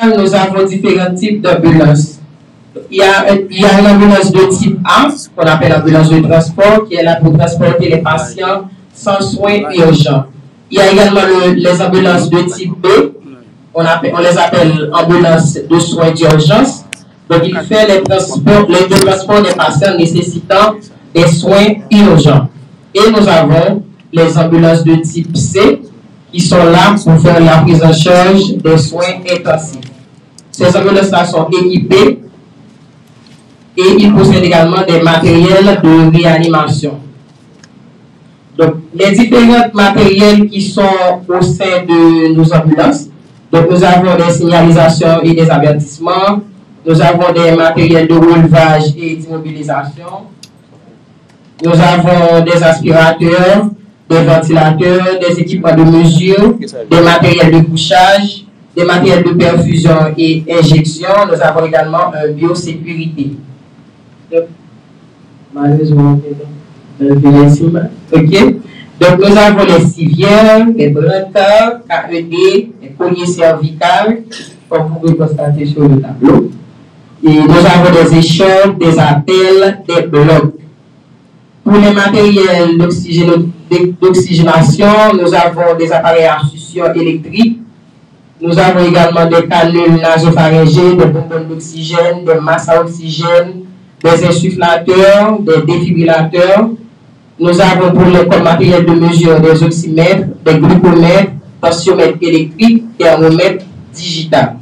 Nous avons différents types d'ambulances. Il y a une ambulance de type A, qu'on appelle ambulance de transport, qui est là pour transporter les patients sans soins urgents. Il y a également les ambulances de type B, on les appelle ambulances de soins d'urgence. Donc, il fait les transports des patients nécessitant des soins urgents. Et nous avons les ambulances de type C, qui sont là pour faire la prise en charge des soins intensifs. Ces ambulances-là sont équipées et ils possèdent également des matériels de réanimation. Donc, les différents matériels qui sont au sein de nos ambulances, donc nous avons des signalisations et des avertissements, nous avons des matériels de relevage et d'immobilisation, nous avons des aspirateurs, des ventilateurs, des équipements de mesure, des matériels de couchage, des matériels de perfusion et injection. Nous avons également un biosécurité. Malheureusement, ok. Donc, nous avons les civières, les brancards, KED, les colliers cervicales, comme vous pouvez constater sur le tableau. Et nous avons des échoppes, des attelles, des blocs. Pour les matériels d'oxygénation, nous avons des appareils à succion électrique. Nous avons également des canules nasopharyngées, des bonbonnes d'oxygène, des masques à oxygène, des insufflateurs, des défibrillateurs. Nous avons pour le matériel de mesure des oxymètres, des glucomètres, tensiomètres électriques, thermomètres digital.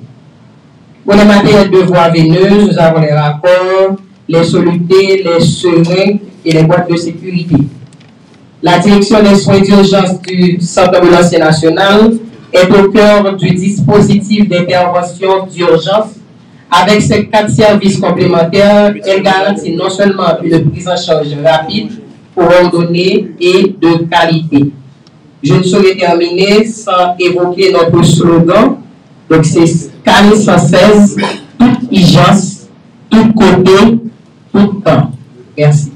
Pour les matériels de voie veineuse, nous avons les rapports, les solutés, les seringues et les boîtes de sécurité. La direction des soins d'urgence du Centre ambulancier national est au cœur du dispositif d'intervention d'urgence. Avec ses 4 services complémentaires, elle garantit non seulement une prise en charge rapide, coordonnée et de qualité. Je ne saurais terminer sans évoquer notre slogan. Donc c'est CAN 116, toute urgence, tout côté, tout temps. Merci.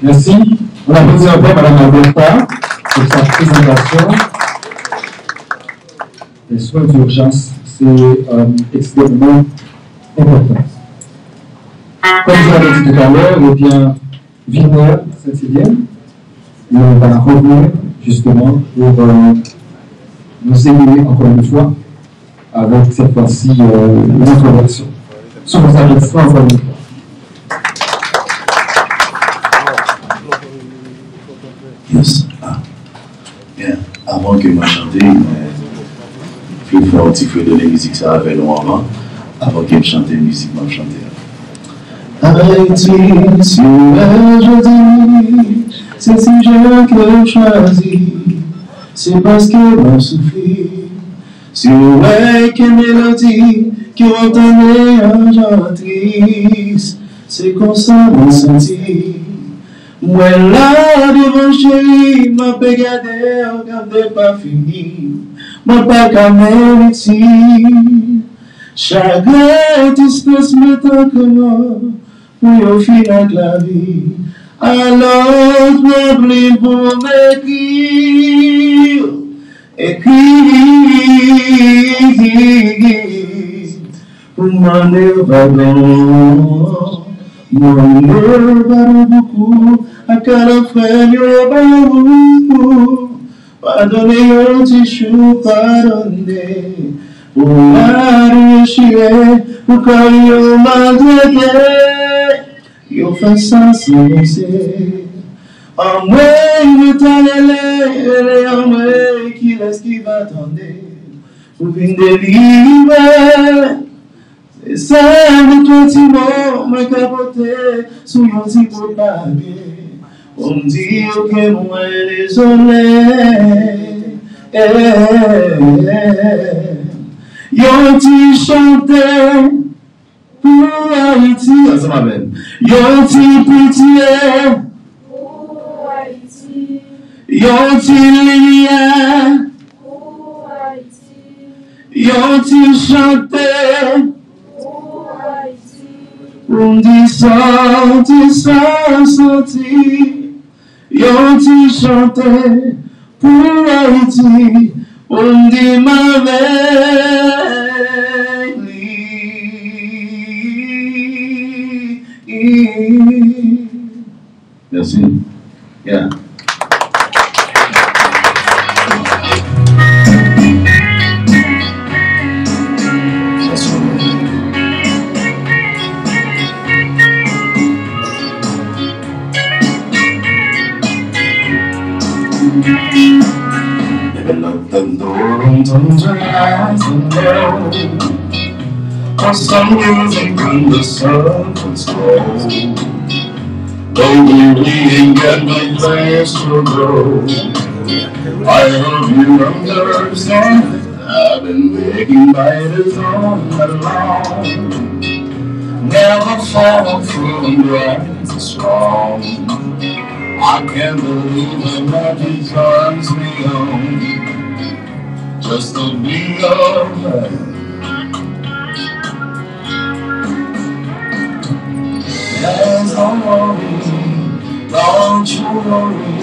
Merci. On applaudit encore Mme Alberta pour sa présentation. Les soins d'urgence, c'est extrêmement important. Comme je l'avais dit tout à l'heure, eh bien, Villeneuve, Saint-Étienne, on va revenir justement pour nous émuler encore une fois avec cette fois-ci une autre version. Sur vos applaudissements encore une fois. Yes. Bien. Avant que je chante, je vais faire un petit peu de la musique, ça avec nous avant que je chante la musique, je chante. Haïti, si aujourd'hui, c'est si je que je choisis, c'est parce que je souffre. Si ouais, que mélodie, qui entendait un gentil, c'est comme ça mon senti. Moi là devant chérie, m'a regardé, regardez pas fini, m'a pas camé ici. Chagrin, distance m'étonne comment, pour au final de la vie. Alors je m'oublie pour m'écrire, pour m'en évader. Mon Dieu, beaucoup, à quel frère, pardonnez, un petit chou, pardonnez, pour la réussir, pour qu'on y maltraité, yo fait ça sans laisser. En moi, il est en moi, qui laisse qui va attendre, pour venir délivrer. Et ça, le toi, tu m'as capoté, sous mon petit papier. On me dit que moi, désolé. Yon ti chanté pour Haïti. Ensemble avec. Yon ti pitié pour Haïti. Yon ti lié pour Haïti. Yon ti chanté. On dit sorti, yon ti chante pour Haïti, on dit ma Merci. Yeah. For some reason when the sun was low, baby, we ain't got no place to go. I hope you understand, I've been making biters all night long. Never fall from grace strong. I can't believe the magic turns me on, just to be your man. There's no worry, don't you worry,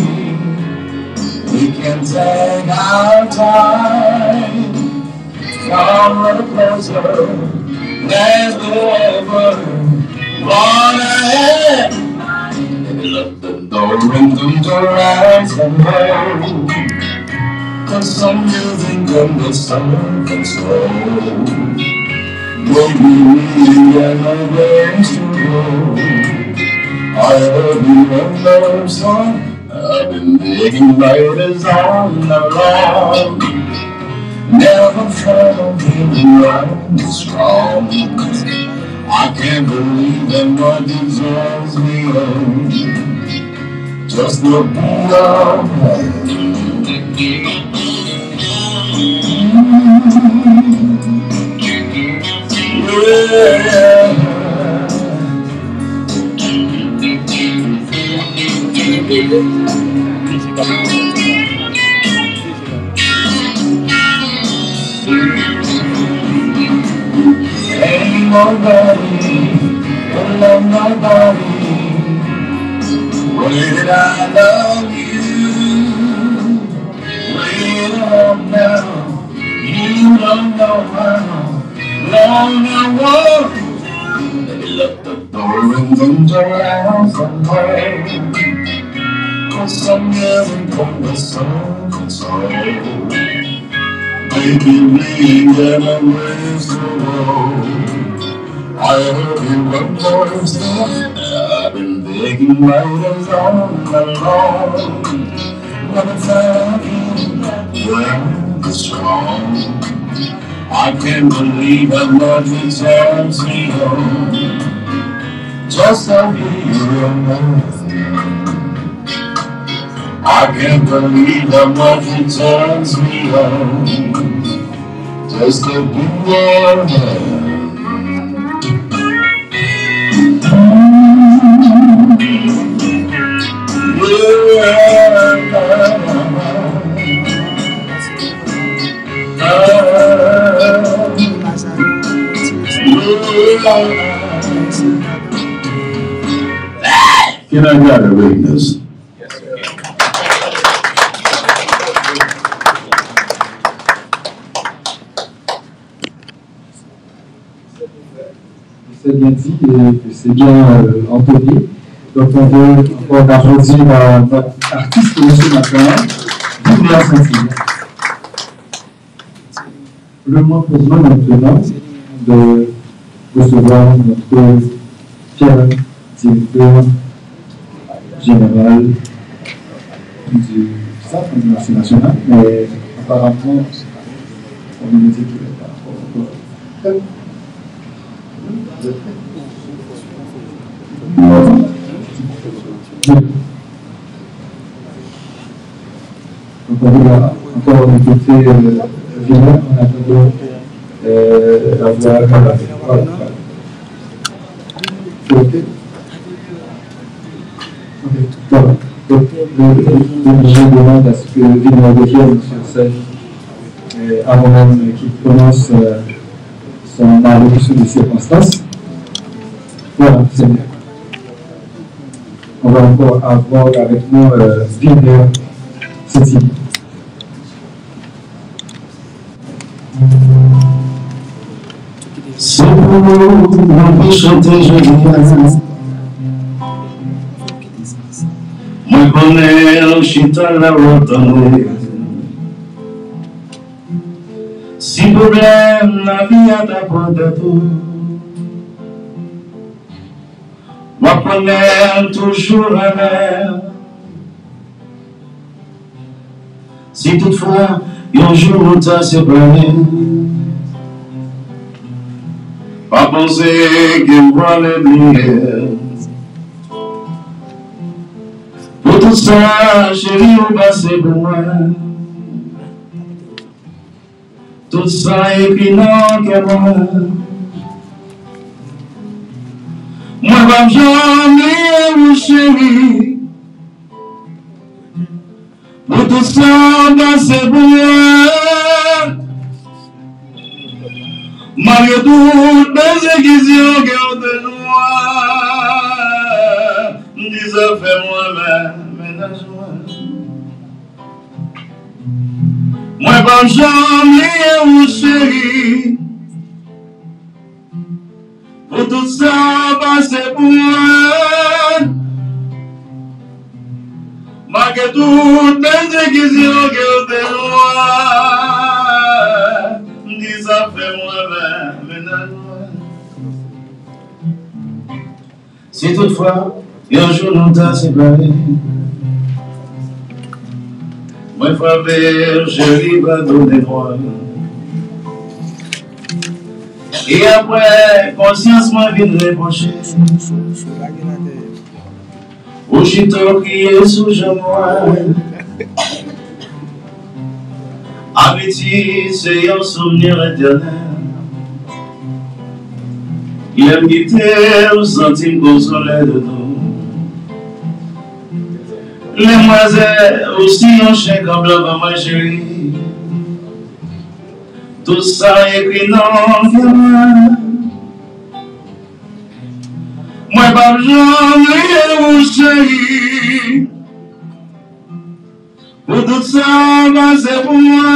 we can take our time. Come a little closer, let's go over, run ahead. Lock the door and come to rise and go, 'cause some music on the sun slow. Maybe we ain't got no place to go. I heard you remember song, I've been digging lighters all night long. Never felt being right strong. I can't believe that what deserves me on, just to be your man. Ain't nobody, don't love nobody, when I love you. Wait up now, you don't know how long I want. Let me lock the door and come to rise and go, 'cause I'm getting from the sun control. Baby, we ain't got no ways to go. I heard you one more step, I've been digging lighters all night long. Never felt you strong. I can't believe how much it turns me on, just to be your man. I can't believe how much it turns me on, just to be your man. Can I get a witness? C'est bien dit et que c'est bien entonné. Donc on veut encore applaudir notre artiste de ce matin, Vivian Saint-Hilaire. Le moment pour moi maintenant de recevoir notre cher directeur général du Centre d'Université nationale, mais apparemment on nous dit qu'il n'est pas encore. Donc on va encore écouter Vivian en attendant la voix. C'est ok? Ok, voilà. Donc je demande à ce que Vivian revienne sur scène avant même qu'il commence son allocution de circonstances. Voilà, c'est bien. On va encore avoir avec nous Vilmer Cécile. C'est pour nous, on chanter joli. Moi, connais un chita la rotonde. Si problème, la vie a t'apporté tout. Moi, connais toujours la mer. Si toutefois, un jour on t'a séparé, pas penser que moi les lumières. Pour tout ça, chérie, on passe pour moi. Tout ça est puis non que moi. Moi, pas jamais, mon chéri. Pour tout ça, on passe pour moi. Malgré tout, les aiguilles de noir, disent fais-moi ménage-moi. Moi, pas jamais, mon chéri. Pour tout ça, passer pour moi. Malgré tout, les aiguilles de noir, disent fais-moi ménage-moi. Si toutefois, un jour nous t'a séparés, moi, frère, chérie, va donner moi. Et après, conscience m'a vient reprocher. Au chito qui est sous moi. Amitié, c'est un souvenir éternel. Il aime quitter au centime consolé de nous. Les demoiselles aussi un chien comme la maman chérie. Tout ça écrit dans le cœur. Moi, pas jamais, mon chéri. Pour tout ça, c'est pour moi.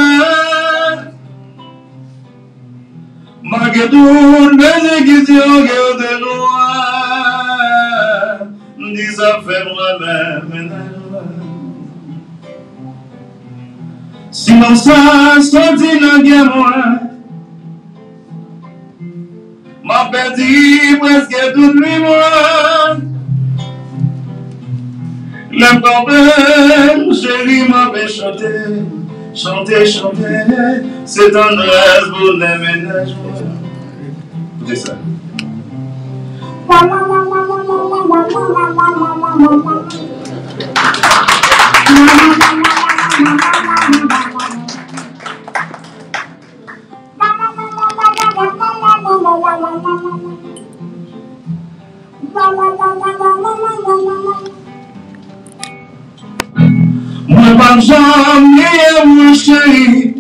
Malgré tout, les aiguilles de noir, disent fais-moi ménage. Sinon ça, sorti dans le guerre, m'a perdu presque toute nuit, moi. Le problème, chérie, m'a fait chanter, chanter, chanter. C'est tendresse pour les ménages. Écoutez ça. Moi, pas jamais, mon chéri.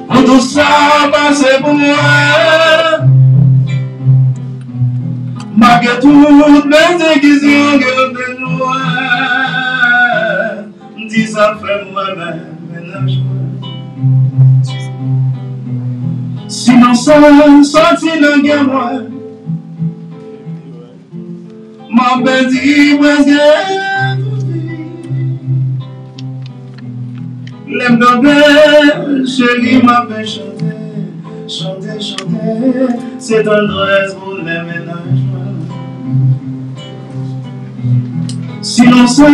Pour tout ça, c'est pour moi. Malgré toutes les aiguilles de noir, dis ça fait-moi ménage-moi. Sinon ça, sorti dans le guerre, m'a perdu presque. L'aime d'envers, chérie m'a fait chanter, chanter, chanter. C'est tendresse pour les ménages. Sinon ça,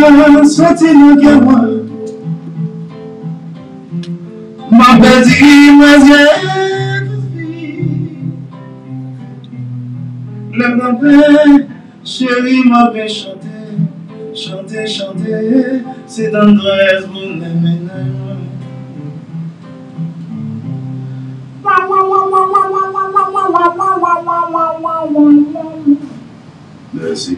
sorti dans le guerre, m'a perdu presque. L'aime d'envers, chérie m'a fait chanter, chanter, chanter. C'est tendresse pour les ménages. Merci.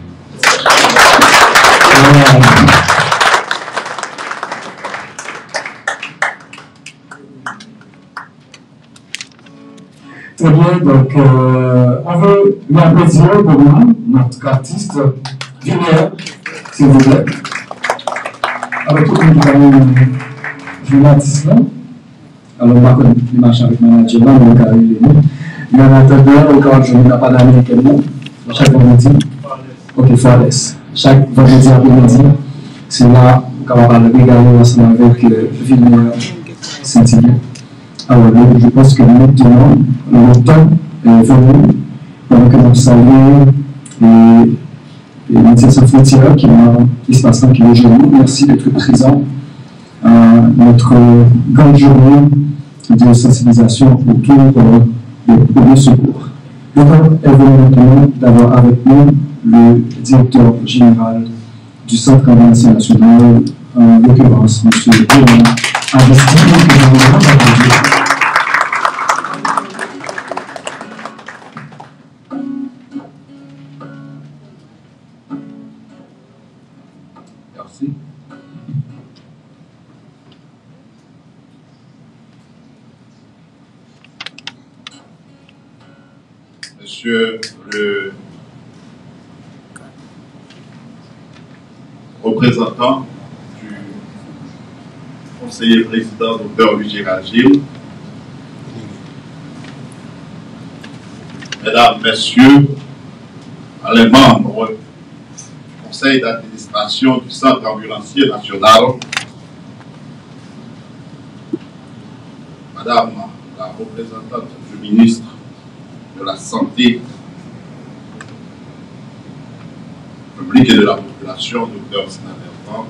Très bien, donc on veut lui applaudir pour nous, notre artiste, Vinière, s'il vous plaît. Avec tout le monde qui va l'artiste là. Alors, on va connaître les marches avec manager, mais il y a un attendeur au cas où je n'ai pas d'américain, chaque vendredi. Ok, Forest. Chaque vendredi après-midi, c'est là qu'on va parler également ensemble avec Vinière Saint-Hyacinthe. Alors, je pense que maintenant, le temps est venu pour que nous saluions les métiers sans frontières qui ont l'espace qui est aujourd'hui. Merci d'être présent à notre grande journée de sensibilisation autour des premiers secours. Le temps est venu maintenant d'avoir avec nous le directeur général du Centre Ambulancier National, en l'occurrence, M. Roland Agostini. Merci. Monsieur le représentant du conseiller président Dr. Louis Gérald Gilles, Mesdames, Messieurs, les membres du conseil d'administration du Centre Ambulancier National, Madame la représentante du ministre de la Santé publique et de la population, Dr. Sinaderman,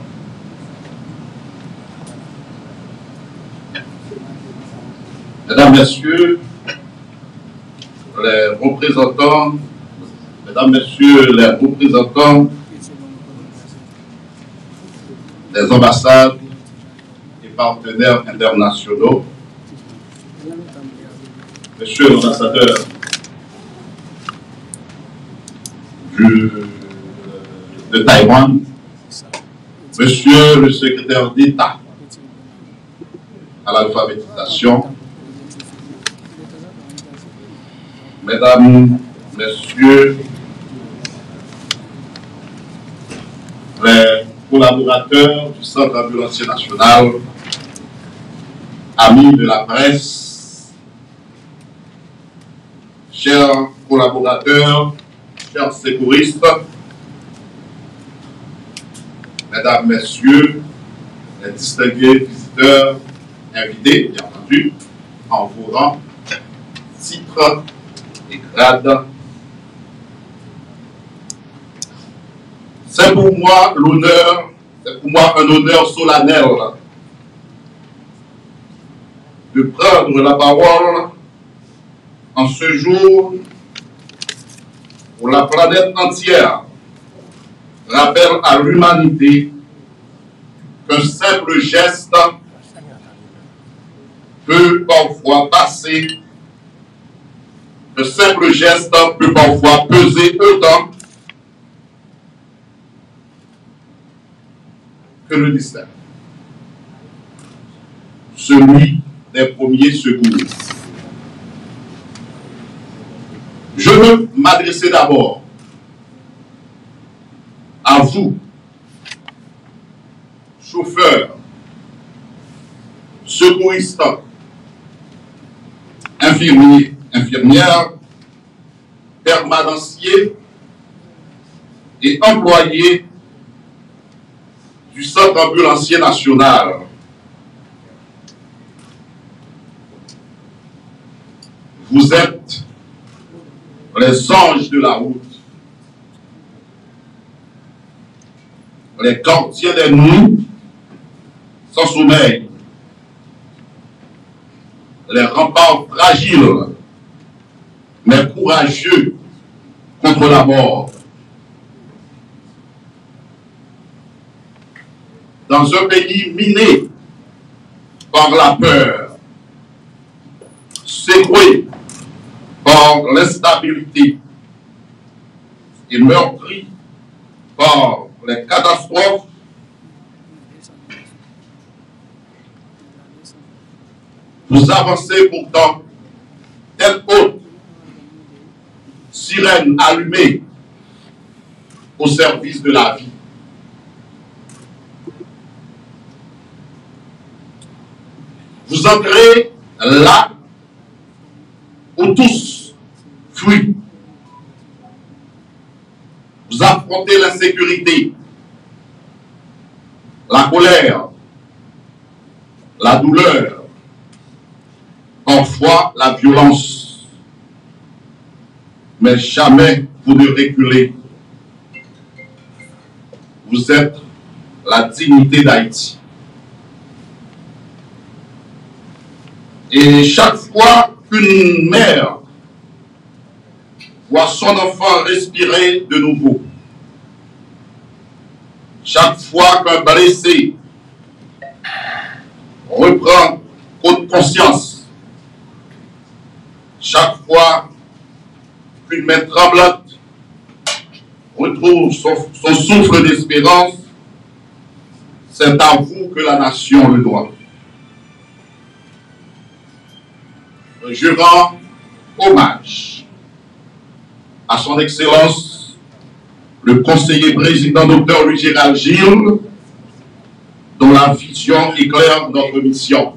Mesdames, Messieurs, les représentants, Mesdames, Messieurs, les représentants des ambassades et partenaires internationaux, Monsieur l'ambassadeur de Taïwan, Monsieur le secrétaire d'État à l'alphabétisation, Mesdames, Messieurs, les collaborateurs du Centre Ambulancier National, amis de la presse, chers collaborateurs, chers secouristes, Mesdames, Messieurs, les distingués visiteurs, invités, bien entendu, en vos rangs, titres et grades. C'est pour moi l'honneur, c'est pour moi un honneur solennel de prendre la parole en ce jour où la planète entière rappelle à l'humanité qu'un simple geste peut parfois passer, qu'un simple geste peut parfois peser autant que le destin, celui des premiers secours. Je veux m'adresser d'abord à vous, chauffeurs, secouristes, infirmiers, infirmières, permanenciers et employés du Centre Ambulancier National. Vous êtes les anges de la route, les gardiens des nuits sans sommeil, les remparts fragiles mais courageux contre la mort. Dans un pays miné par la peur, secoué par l'instabilité et meurtri par les catastrophes, vous avancez pourtant tête haute sirène allumée au service de la vie. Vous entrez là où tous fuient. Vous affrontez l'insécurité, la colère, la douleur, parfois la violence. Mais jamais vous ne reculez. Vous êtes la dignité d'Haïti. Et chaque fois qu'une mère voit son enfant respirer de nouveau, chaque fois qu'un blessé reprend conscience, chaque fois qu'une main tremblante retrouve son souffle d'espérance, c'est à vous que la nation le doit. Je rends hommage à son Excellence, le conseiller président Dr. Louis Gérald Gilles, dont la vision éclaire notre mission.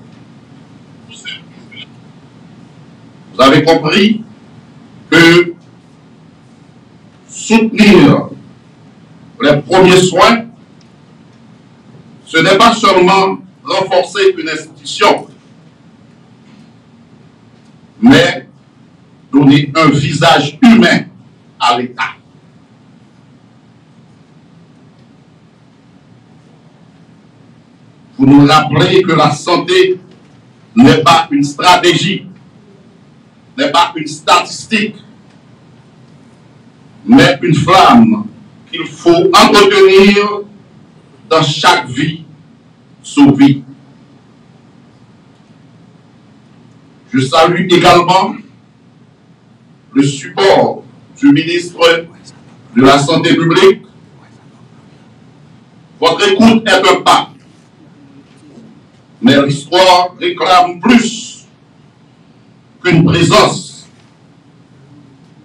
Vous avez compris que soutenir les premiers soins, ce n'est pas seulement renforcer une institution, mais donner un visage humain à l'État. Vous nous rappelez que la santé n'est pas une stratégie, n'est pas une statistique, mais une flamme qu'il faut entretenir dans chaque vie sauvée. Je salue également le support du ministre de la Santé publique. Votre écoute est un pas, mais l'histoire réclame plus qu'une présence.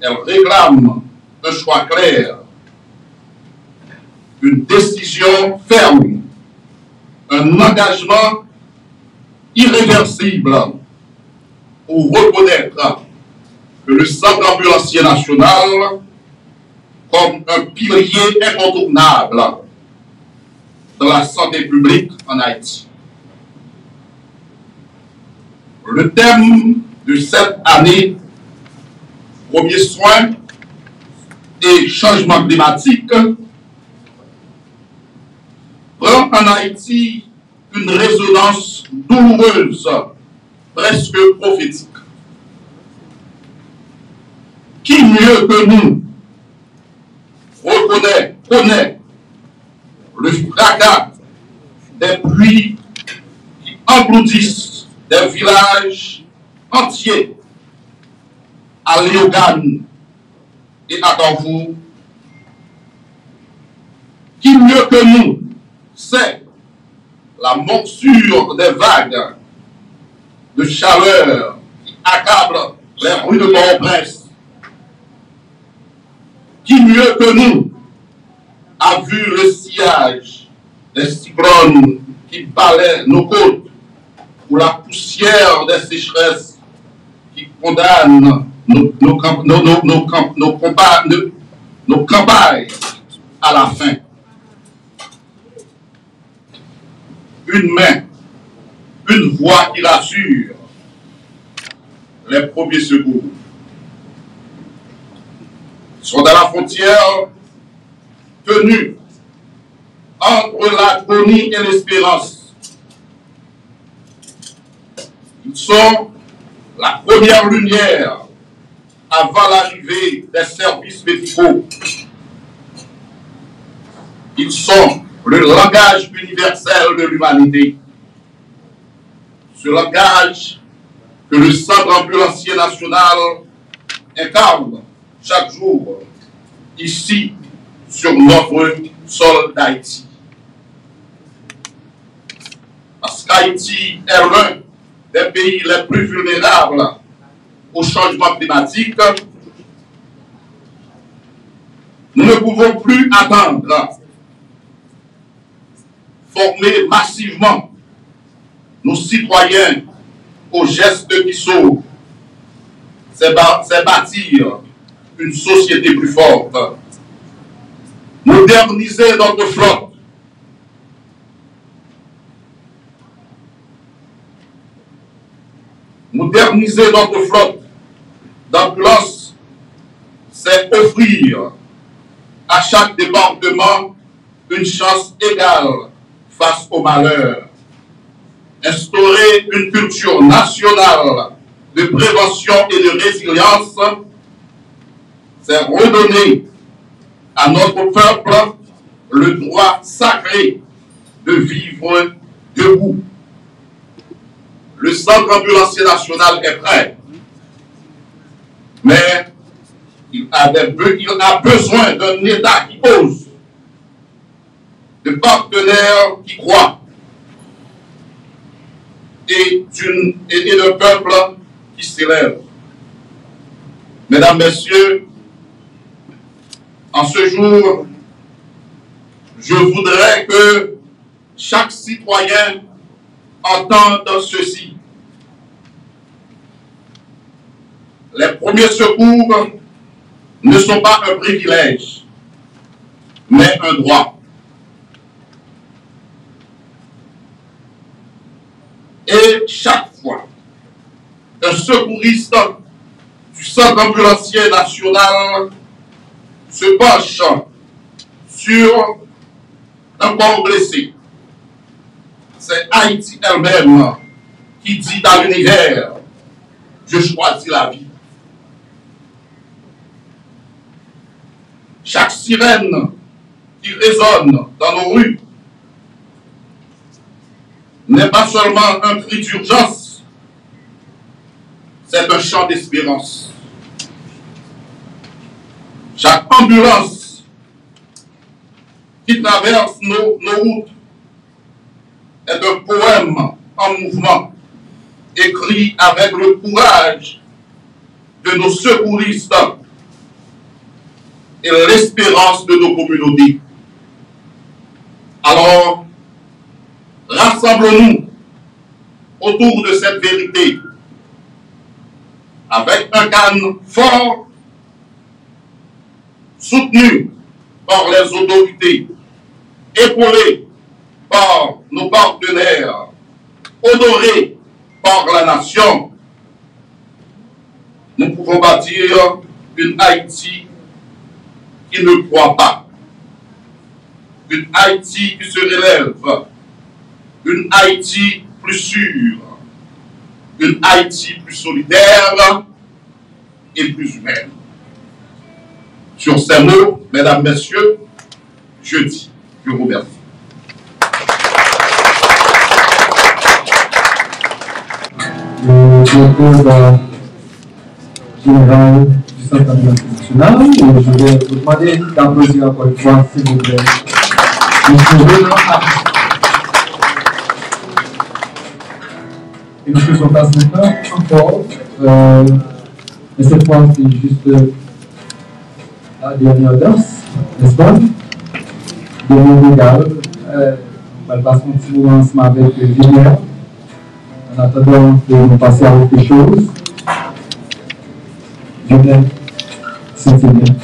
Elle réclame un choix clair, une décision ferme, un engagement irréversible pour reconnaître que le Centre ambulancier national comme un pilier incontournable dans la santé publique en Haïti. Le thème de cette année, premier soin et changement climatique, prend en Haïti une résonance douloureuse, presque prophétique. Qui mieux que nous connaît le fracas des pluies qui engloutissent des villages entiers à Léogane et à Darfour? Qui mieux que nous sait la morsure des vagues de chaleur qui accablent les rues de Port-au-Prince? Qui mieux que nous a vu le sillage des cyclones qui balaient nos côtes ou la poussière des sécheresses qui condamnent nos campagnes à la faim? Une main, une voix qui rassure, les premiers secours sont à la frontière tenue entre l'agonie et l'espérance. Ils sont la première lumière avant l'arrivée des services médicaux. Ils sont le langage universel de l'humanité. Ce langage que le Centre ambulancier national incarne chaque jour ici sur notre sol d'Haïti. Parce qu'Haïti est l'un des pays les plus vulnérables au changement climatique, Nous ne pouvons plus attendre. Former massivement nos citoyens aux gestes qui sauvent, c'est bâtir une société plus forte. Moderniser notre flotte. Moderniser notre flotte d'ambulance, c'est offrir à chaque département une chance égale face au malheur. Instaurer une culture nationale de prévention et de résilience, c'est redonner à notre peuple le droit sacré de vivre debout. Le centre ambulancier national est prêt, mais il a besoin d'un État qui ose, de partenaires qui croient, et d'un peuple qui s'élève. Mesdames, Messieurs, en ce jour, je voudrais que chaque citoyen entende ceci. Les premiers secours ne sont pas un privilège, mais un droit. Et chaque fois qu'un secouriste du centre ambulancier national se penche sur un corps blessé, c'est Haïti elle-même qui dit dans l'univers: je choisis la vie. Chaque sirène qui résonne dans nos rues n'est pas seulement un cri d'urgence, c'est un chant d'espérance. Chaque ambulance qui traverse nos routes est un poème en mouvement, écrit avec le courage de nos secouristes et l'espérance de nos communautés. Alors, rassemblons-nous autour de cette vérité avec un calme fort, soutenu par les autorités, épaulé par nos partenaires, honoré par la nation. Nous pouvons bâtir une Haïti qui ne croit pas, une Haïti qui se relève, une Haïti plus sûre, une Haïti plus solidaire et plus humaine. Sur ces mots, mesdames, messieurs, je dis, je vous remercie. Le directeur général du Centre ambulancier national, et je vais vous demander d'applaudir encore une fois, s'il vous plaît. Et nous faisons face maintenant encore, et cette fois c'est juste la dernière danse, n'est-ce pas? De mon égal, on va passer un petit moment ensemble avec Villiers, en attendant de nous passer à autre chose. Villiers, c'est bien.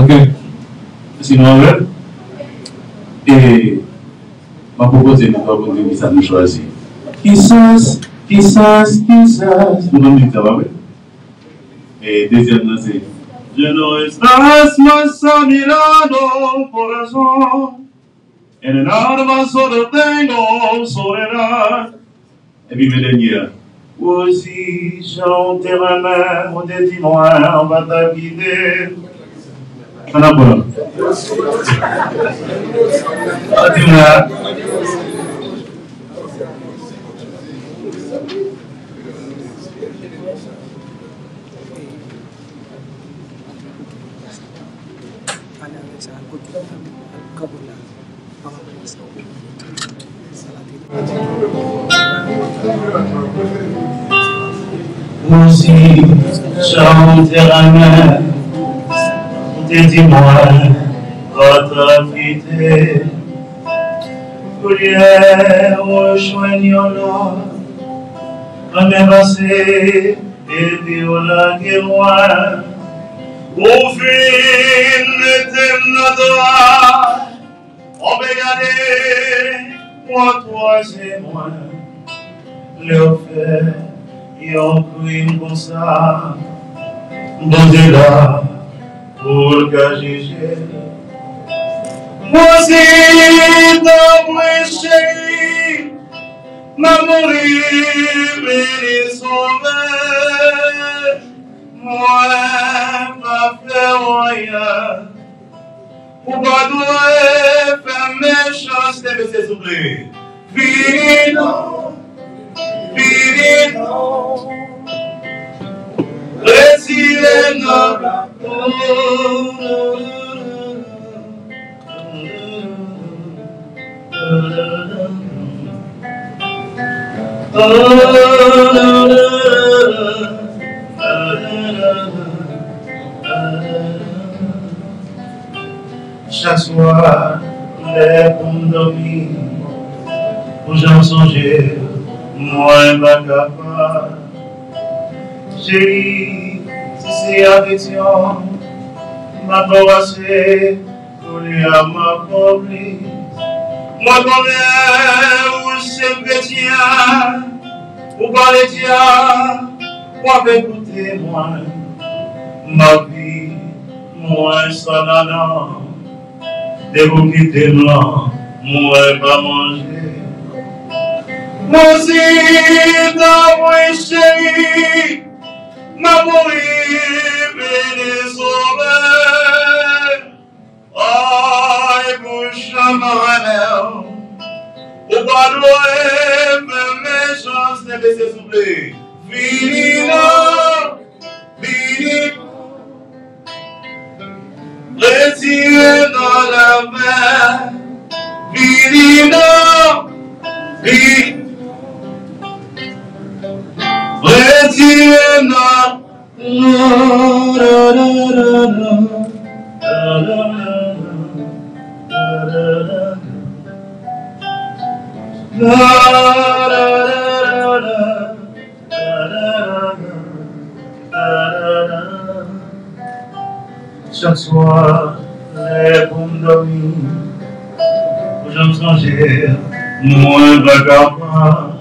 Ok. Sinon, et ma proposition, nous avons dit ça nous choisir. Qui ça? Nous allons dire ça, va, oui. Et deuxième, c'est je no estás más a mi lado, corazón. En el alma solo tengo soledad. Et puis, mes derniers. Aussi, j'enterre ma main, on dis-moi, on va t'habiter. On a bon. Dis-moi. Aussi, j'enterre ma main, dis-moi, votre fidèle. Prière, rejoignons-nous, comme est passé, et viola que moi. Au fin, l'éternel, on peut garder, moi, toi et moi, leur faire. Et on crime comme ça, bon Dieu là, pour le cacher. Moi aussi, dans mon chéri, ma mourir, mais sauver. Moi, pas faire rien, pour pas doit faire méchanceté, mais c'est oublié. Vino. Retirez notre chaque soir, les pommes dormir, aux gens songer. Moi, pas capable. Chérie, si c'est affection, ma passé, pour lui à ma pauvre. Moi, connais où c'est chrétien, ou parler Dieu, moi, écouter moi, ma vie, moi, sans nanan, des vous quitter blanc, moi, pas manger. Moi aussi, dans mon chéri, ma mourir, béni sauver. Aïe, bouche à ma mère, au bas de l'ouest, mes chances ne baissent souffler. Fini là, fini. Retirez dans la mer, fini là, fini. Retirez chaque soir, les pommes dormir, aux gens songer, moins vagabond.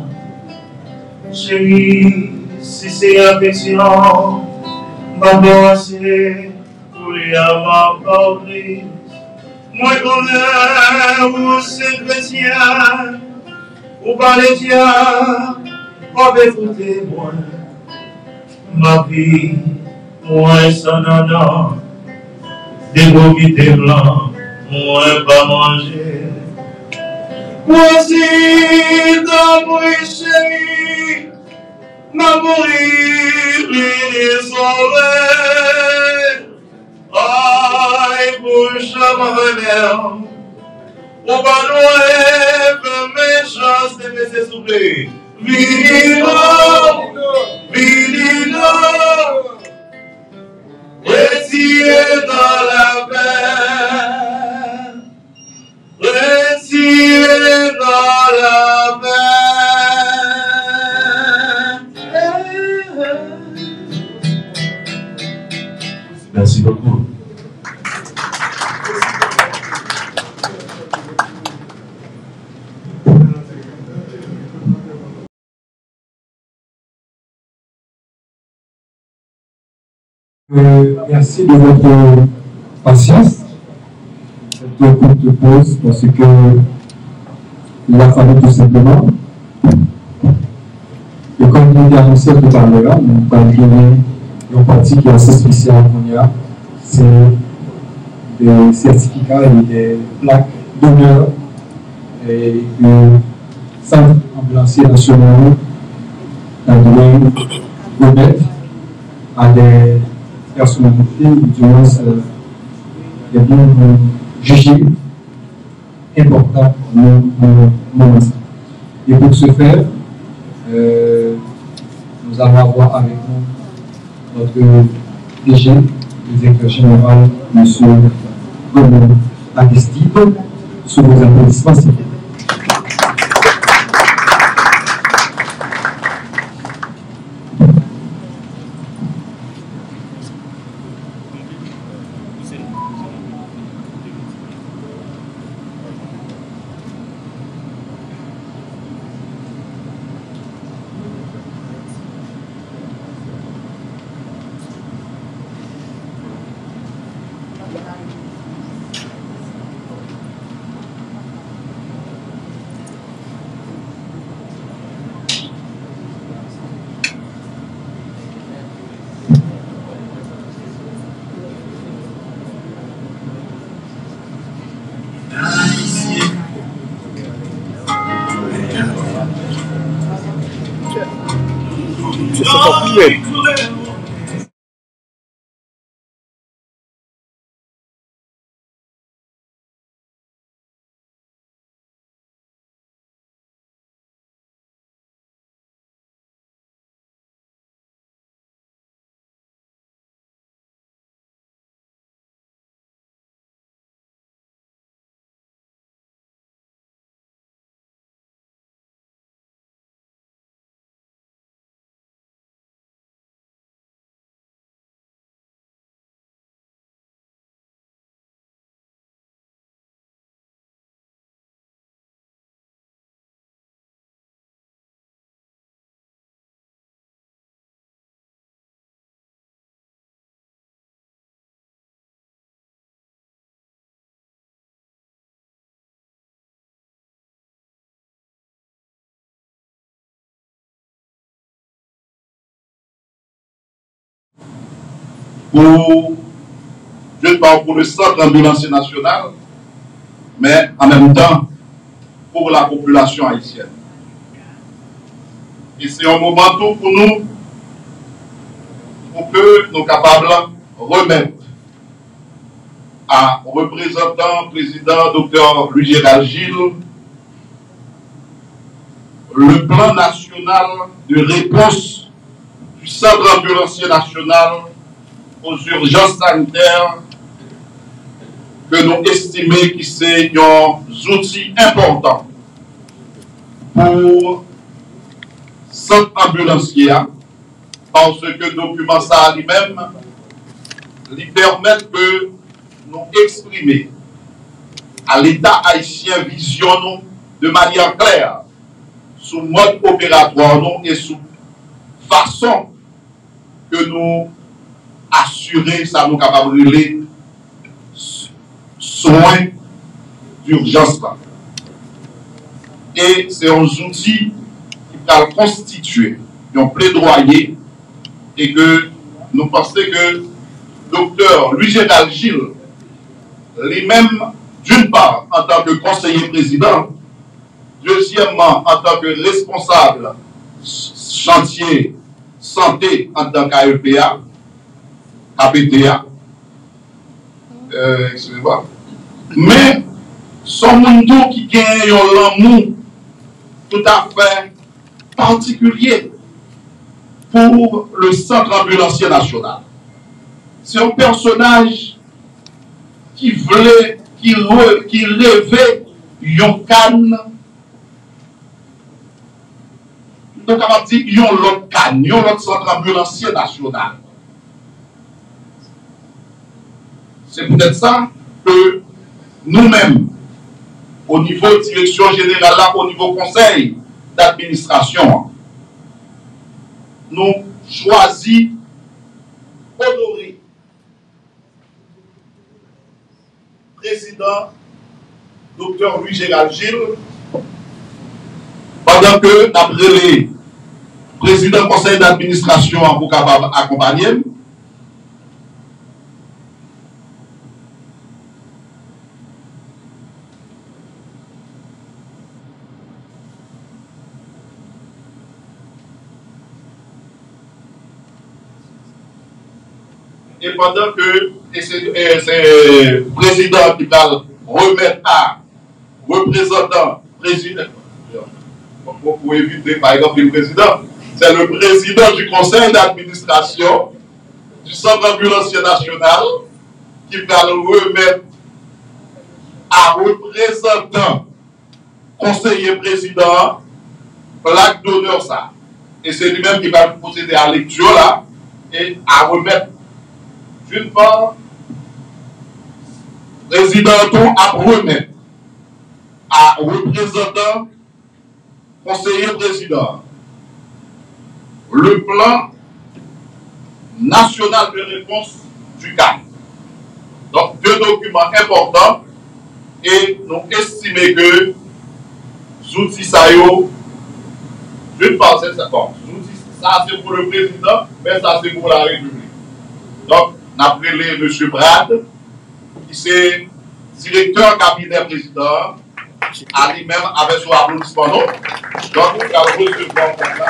Chérie, si c'est affection, ma pensée, pour lui à ma pauvre. Moi, connais où c'est chrétien, ou parler Dieu, ou écouter moi. Ma vie, moi, sans nanan, des beaux guités blancs, moi, pas manger. Moi aussi, dans mon chéri, ma mourir, les sauver. Aïe, bouche à ma mère, au bas de l'ouest, mes chances de me s'essouffler. Vino, retirez dans la mer, retirez dans la mer. Merci beaucoup. Merci de votre patience. Cette courte pause parce que il a fallu tout simplement. Et comme il était annoncé tout à l'heure, nous allons donner une partie qui est assez spéciale qu'on a. C'est des certificats et des plaques d'honneur et du centre ambulancier national doit remettre à des personnalités ou du moins des biens jugés importants pour nous. Et pour ce faire, nous allons avoir avec nous notre DG, le directeur général, M. Renaud Aristide, sous vos applaudissements, s'il vous plaît. Pour le centre ambulancier national, mais en même temps pour la population haïtienne. Et c'est un moment tout pour nous, pour que nous soyons capables de remettre à représentant, président, docteur Louis-Gérald Gilles, le plan national de réponse du centre ambulancier national aux urgences sanitaires que nous estimons que c'est un outil important pour centre ambulancier parce que le document ça lui-même lui permet que nous exprimer à l'État haïtien vision de manière claire sous mode opératoire et sous façon que nous assurer ça nous capable de les soins d'urgence là. Et c'est un outil qui va constituer un plaidoyer et que nous pensons que docteur Louis-Gérald Gilles lui-même d'une part en tant que conseiller président, deuxièmement en tant que responsable chantier santé en tant qu'AEPA, APTA, excusez-moi, mais son monde qui gagne un l'amour tout à fait particulier pour le centre ambulancier national. C'est un personnage qui voulait, qui rêvait yon canne, donc on va dire yon l'autre canne, yon l'autre centre ambulancier national. C'est peut-être ça que nous-mêmes, au niveau direction générale, là, au niveau conseil d'administration, nous choisissons honorer président, Dr. Louis-Gérald Gilles, pendant que d'après les présidents conseil d'administration pour capable accompagner. Et pendant que c'est le président qui va remettre à représentant, président, pour éviter par exemple le président, c'est le président du conseil d'administration du centre ambulancier national qui va le remettre à représentant, conseiller président, l'acte d'honneur ça. Et c'est lui-même qui va procéder à la lecture là et à remettre d'une part, président à remettre à représentant, conseiller président, le plan national de réponse du CAN. Donc, deux documents importants et nous estimons que outils ça d'une part, c'est ça. Bon, ça c'est pour le président, mais ça c'est pour la République. Donc, on a appelé M. Brad, qui est directeur cabinet président, à lui-même avec son applaudissement. Donc, nous allons recevoir comme ça.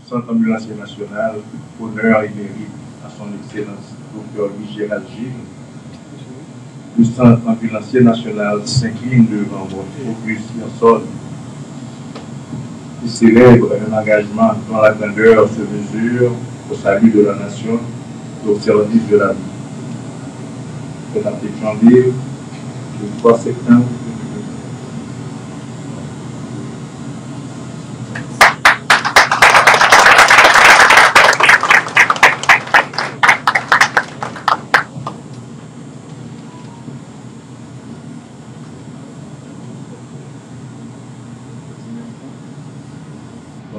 Centre ambulancier national, honneur et mérite à son excellence, Dr. Louis-Gérald Gilles. Le centre ambulancier national s'incline devant votre auguste sol qui célèbre un engagement dont la grandeur se mesure au salut de la nation et au service de la vie. C'est la Pétionville, le 3 septembre.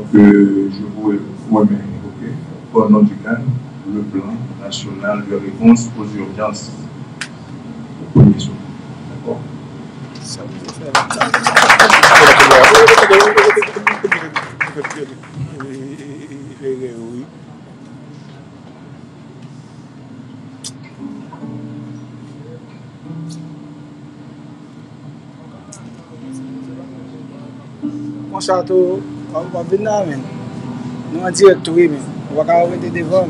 Je vous remets au nom du CAN le plan national de réponse aux urgences. D'accord? Mon château, on va venir, nous en direct, oui, mais on va arrêter devant.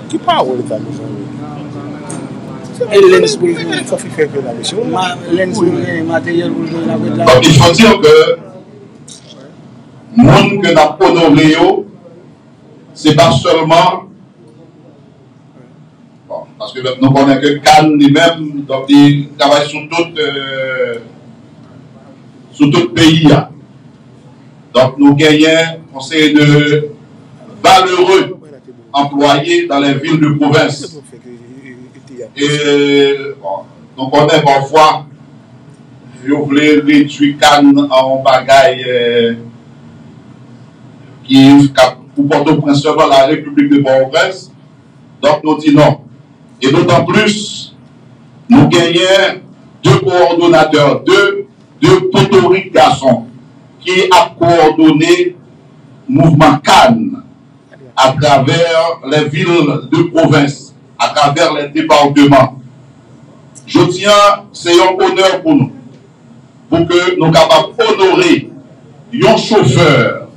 Qui parle de ça? Et lens pour le ça fait que la mission. Lens matériel pour le la. Il faut dire que le monde que nous avons honoré, ce n'est pas seulement. Bon, parce que nous connaissons que Cannes lui-même, donc il travaille sur tout pays. Donc nous gagnons un conseil de valeureux employés dans les villes de province. Et bon, nous connaissons parfois, vous voulez réduire Cannes en bagaille qui pour Port-au-Prince seulement la République de Port-au-Prince. Donc nous disons non. Et d'autant plus, nous gagnons deux coordonnateurs, deux potoriques garçons qui ont coordonné le mouvement Cannes à travers les villes de province, à travers les départements. Je tiens, c'est un honneur pour nous, pour que nous soyons capables d'honorer un chauffeur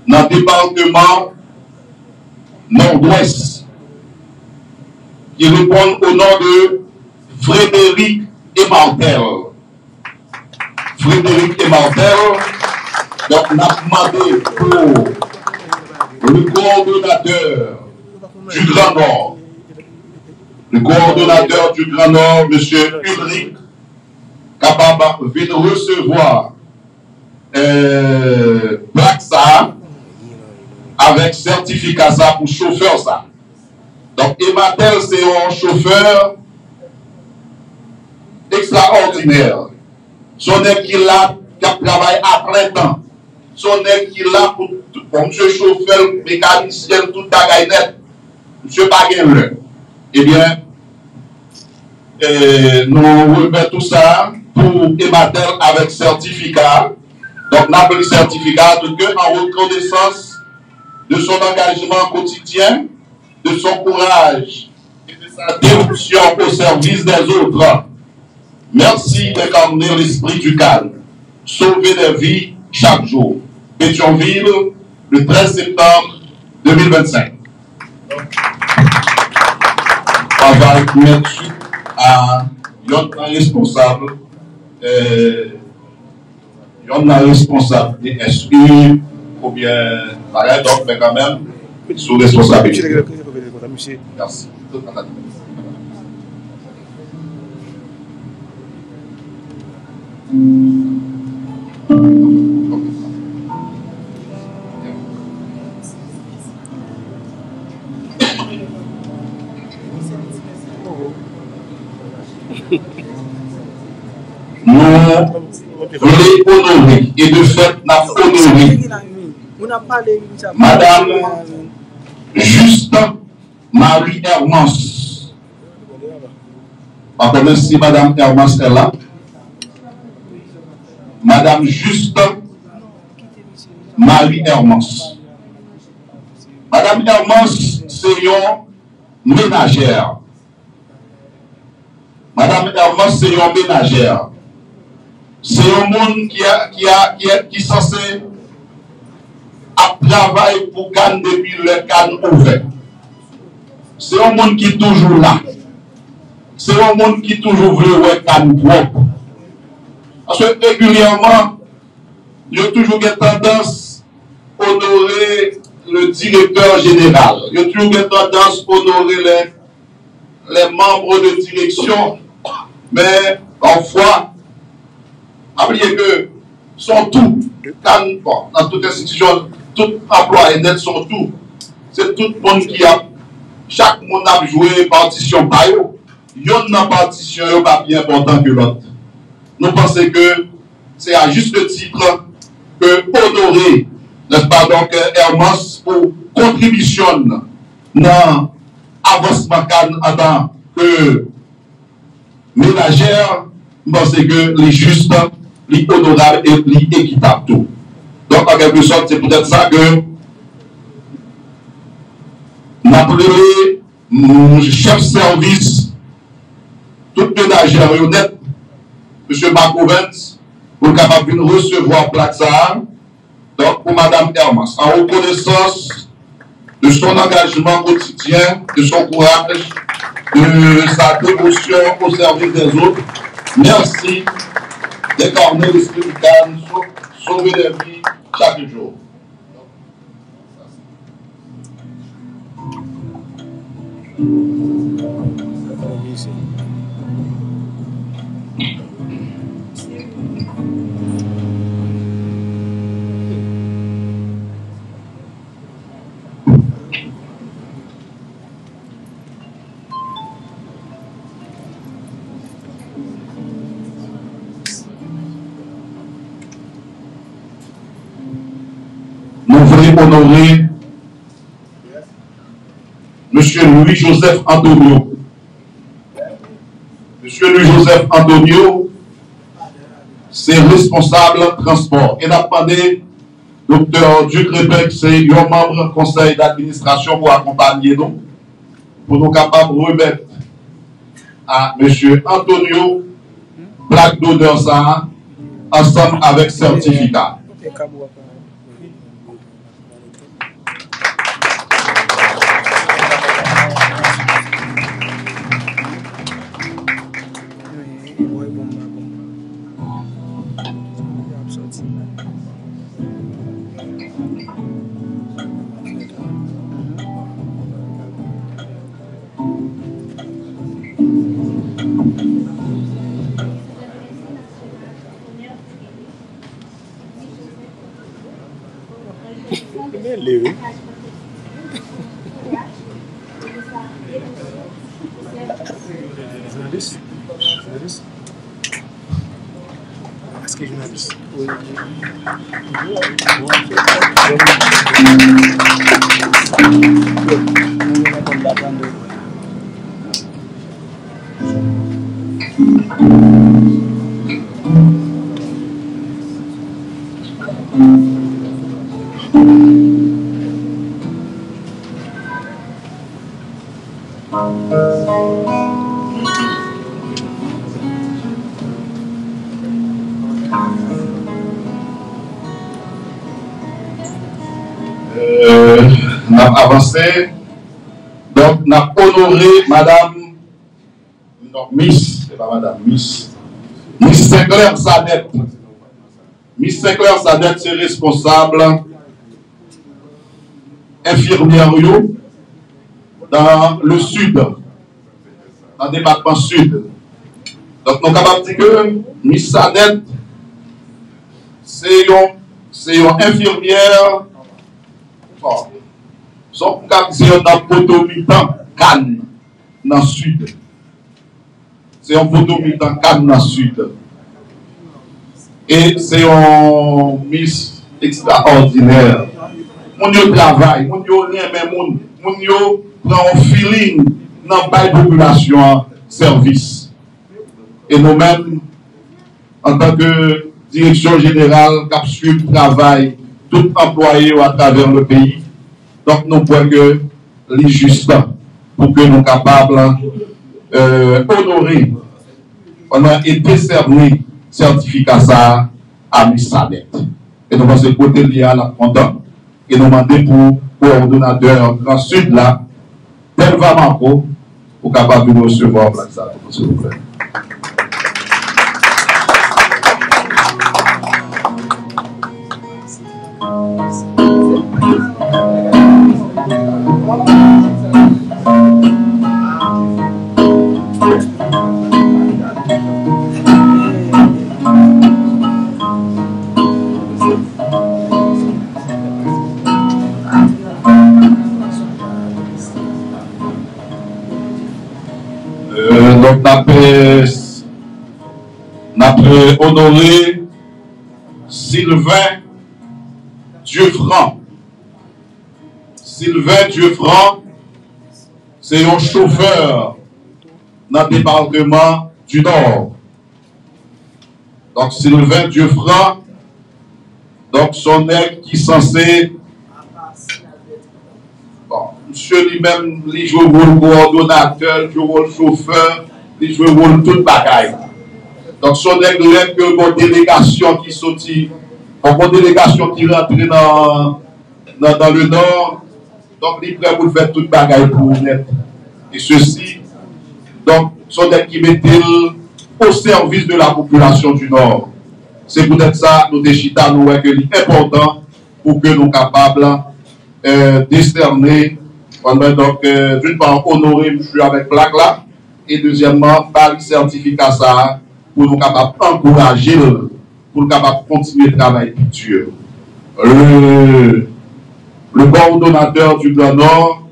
dans le département nord-ouest qui répond au nom de Frédéric Emartel. Frédéric Emartel, donc on a demandé pour le coordonnateur du Grand Nord, le coordonnateur du Grand Nord, M. Ulrich, capable de recevoir Blacksa avec certificat ça pour chauffeur ça. Donc Ematel c'est un chauffeur extraordinaire. Son équipe là qui travaille à plein temps. Son équipe là pour monsieur chauffeur, mécanicien, tout bagaille net. Monsieur Baguenle. Eh bien, nous remettons tout ça pour Ematel avec certificat. Donc, nous avons le certificat de que en reconnaissance de son engagement quotidien, de son courage et de sa dévotion au service des autres. Merci d'incarner l'esprit du calme, sauver des vies chaque jour. Pétionville, le 13 septembre 2025. On va mettre suite à notre responsable. On a responsable des SU ou bien pareil, donc, mais quand même, sous responsabilité. Merci. Nous voulons honorer et de fait n'a honoré Madame Juste Marie Hermance. On connaît si Madame Hermance est là. Madame Juste Marie Hermance. Madame Hermance, c'est une ménagère. Madame Hermance, c'est une ménagère. C'est un monde qui est censé travailler pour Cannes depuis le Cannes ouvert. C'est un monde qui est toujours là. C'est un monde qui est toujours veut ouais Cannes propre. Parce que régulièrement, il y a toujours une tendance à honorer le directeur général. Il y a toujours une tendance à honorer les membres de direction. Mais parfois, oubliez que sont tout, dans toute institution, tout employé net sont tout. C'est tout le monde qui a, chaque monde a joué partition par eux. Il y a une partition pas bien important que l'autre. Nous pensons que c'est à juste titre que honorer, n'est-ce pas, donc Hermance pour contribution dans l'avancement en tant que ménagère, nous pensons que les justes, les honorables et les équitables tout. Donc, en quelque sorte, c'est peut-être ça que m'appeler mon chef service, tout ménagère honnête, M. Marcovens, pour capable de recevoir plaque ça. Donc, pour Mme Hermance, en reconnaissance de son engagement quotidien, de son courage, de sa dévotion au service des autres, merci d'incarner l'esprit du calme, sauver des vies chaque jour. Nous voulons honorer M. Louis-Joseph Antonio. M. Louis-Joseph Antonio, c'est responsable transport. Et n'a demandé Dr. Duc Rebek, c'est un membre du conseil d'administration pour accompagner nous, pour nous capables de remettre à M. Antonio plaque d'honneur ça ensemble avec certificat. journaliste. Est-ce que journaliste? Oui. On a avancé, donc on a honoré Madame Miss, c'est pas Madame Miss Sinclair Sadet. Miss Sinclair Sadet, c'est responsable infirmière dans le sud, dans le département sud. Donc nous sommes capables de dire que Miss Sadet, c'est une infirmière. Son cap c'est un potomitan Cannes dans le sud. C'est un potomitan Cannes dans le sud. Et c'est un Miss extraordinaire. Mon yo travail, mon yo aime mon yo prend un feeling dans la population service. Et nous-mêmes, en tant que direction générale, cap suivre travail tout employé à travers le pays. Donc, nous pouvons que les juste pour que nous soyons capables d'honorer. On a été cerné certificat ça à Miss Sadet. Et nous pensons que côté lié à la content. Et nous demandons pour coordonnateur dans le sud là, Delva Marco, pour capable de recevoir Black Sadet, s'il vous plaît. Donc, on a honoré Sylvain Dieufranc. Sylvain Dieufranc, c'est un chauffeur dans le département du Nord. Donc, Sylvain Dieufranc, donc son aide qui est censé. Bon, monsieur lui-même, il joue le rôle coordonnateur, il joue le rôle chauffeur, il joue le rôle tout bagaille. Donc, son aide que une délégation qui sortit, une délégation qui rentre dans le Nord. Donc, il est prêt pour faire toute bagaille pour vous. Et ceci, donc, sont des qui mettent au service de la population du Nord. C'est peut-être ça, nous déchita, nous voyons que c'est important pour que nous soyons capables de décerner, donc, d'une part, honorer monsieur avec plaque là, et deuxièmement, par le certificat ça, pour nous capables d'encourager, pour nous capables de continuer le travail futur. Le coordonnateur du Grand Nord,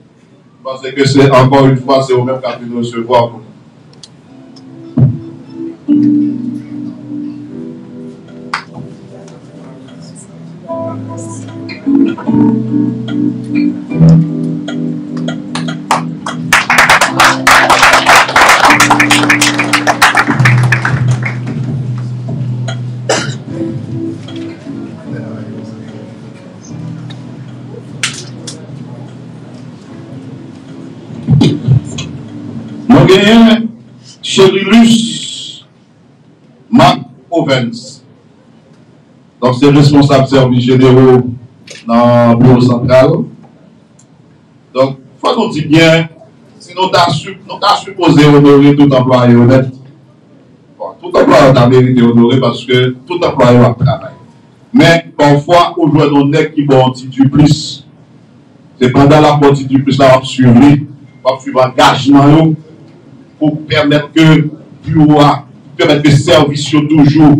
je pense que c'est encore une fois, c'est au même cas de recevoir. Nous gagnons Cherilus Mark Ovens. Donc, c'est responsable service généraux dans le bureau central. Donc, il faut nous dire bien, si nous avons supposé honorer tout employé honnête, bon, tout employé a mérité honorer parce que tout employé a travaillé. Mais parfois, on joue nos nègres qui vont du plus. C'est pendant la partie du plus, là, on va suivre l'engagement pour permettre que bureau permettre que service toujours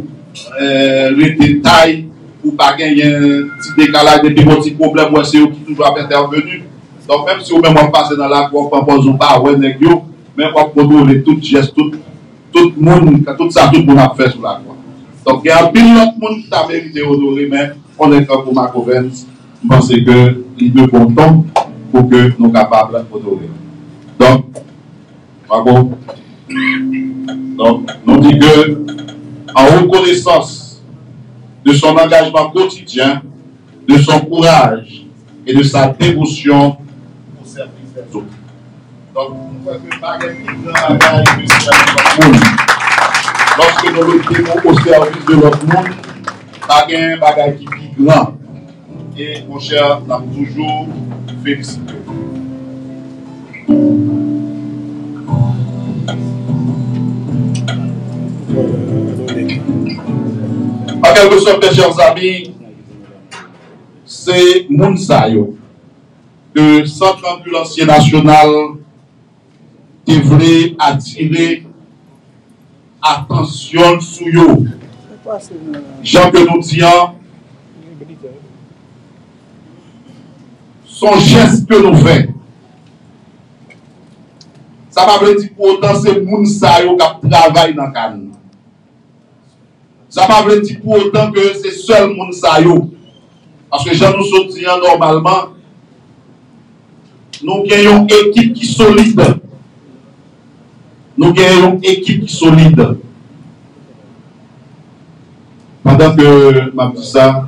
les détails pour pas gagner un petit décalage, des petits problèmes, c'est eux qui toujours intervenu. Donc même si vous même passez dans la cour, on pose pas ouais mais on contrôler tout geste, tout tout le monde, tout ça, tout le monde a fait sur la croix. Donc, il y a un pile d'autres monde qui t'a mérité honorer, mais on est comme pour Marc Ovens, je pense que les deux comptons pour que nous soyons capables d'honorer. Donc, bravo. Donc, nous disons que, en reconnaissance de son engagement quotidien, de son courage et de sa dévotion au service des autres. Donc, nous voyons que pas grand bagage de service de monde. Lorsque nous le mettons au service de l'autre monde, pas un bagage qui est plus grand. Et mon cher, nous avons toujours félicité. En quelque sorte, mes chers amis, c'est Mounsayo, le Centre ambulancier national qui voulait attirer attention sur eux. Jean que nous disons, son geste que nous faisons, ça ne veut pas dire pour autant c'est Mounsayo qui travaille dans le cadre. Ça ne veut pas dire pour autant que c'est seul Mounsayo. Parce que Jean nous sommes dit normalement, nous avons une équipe qui est solide. Nous avons une équipe qui est solide. Pendant que je dis ça,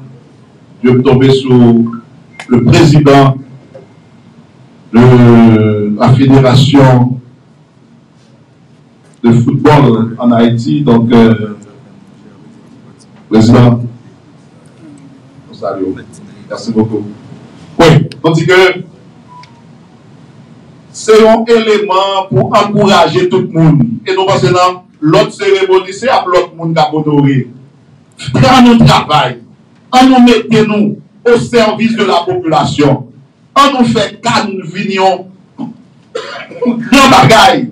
je vais tomber sur le président de la fédération de football en Haïti, donc président. Salut. Merci beaucoup. Oui, on dit que c'est un élément pour encourager tout le monde. Et nous pensons que l'autre cérémonie, c'est à l'autre monde qui a honoré. Dans notre travail, on nous mettez nous au service de la population. On nous fait qu'à nous vignon, grand bagaille,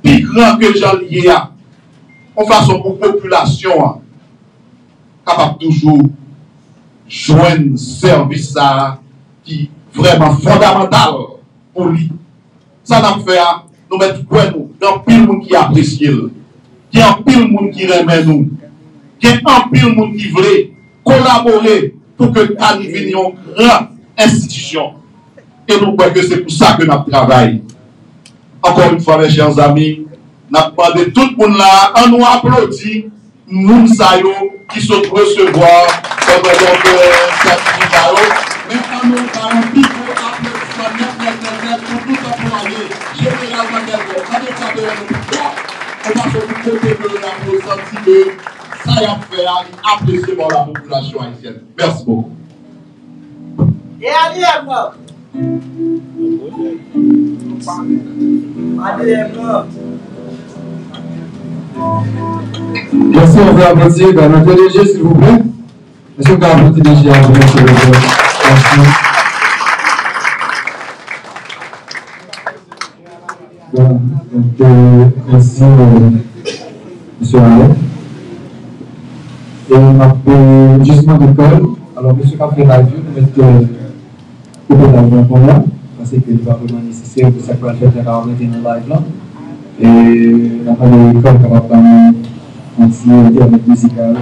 plus grand que Jean Liéa. On façon pour la population, capable toujours joindre service qui est vraiment fondamental pour lui. Ça n'a fait nous mettre pour nous, dans pile monde qui apprécie, qui en pile monde qui remet nous, qui en pile monde qui veut collaborer pour que nous venions une grande institution. Et nous croyons que c'est pour ça que nous travaillons. Encore une fois, mes chers amis, nous avons demandé tout le monde là, on nous applaudit, Mounsayo qui se recevoir comme certificat. Mais on nous a un petit peu applaudissement pour tout employé, généralement, on va se côté de la ressenti que ça y a fait apprécier par la population haïtienne. Merci beaucoup. Et allez, moi. Merci, on va applaudir notre DG, s'il vous plaît. Est-ce qu'on peut applaudir DG à vous, monsieur le président? Merci. Voilà, donc merci, monsieur Alain. Et on a justement de col. Alors, monsieur Capri Radio, nous mettons au peu d'argent pour là, parce que c'est pas vraiment nécessaire pour ça qu'on va faire dans le live là. Et on a pas de col capable d'amener un petit internet musical,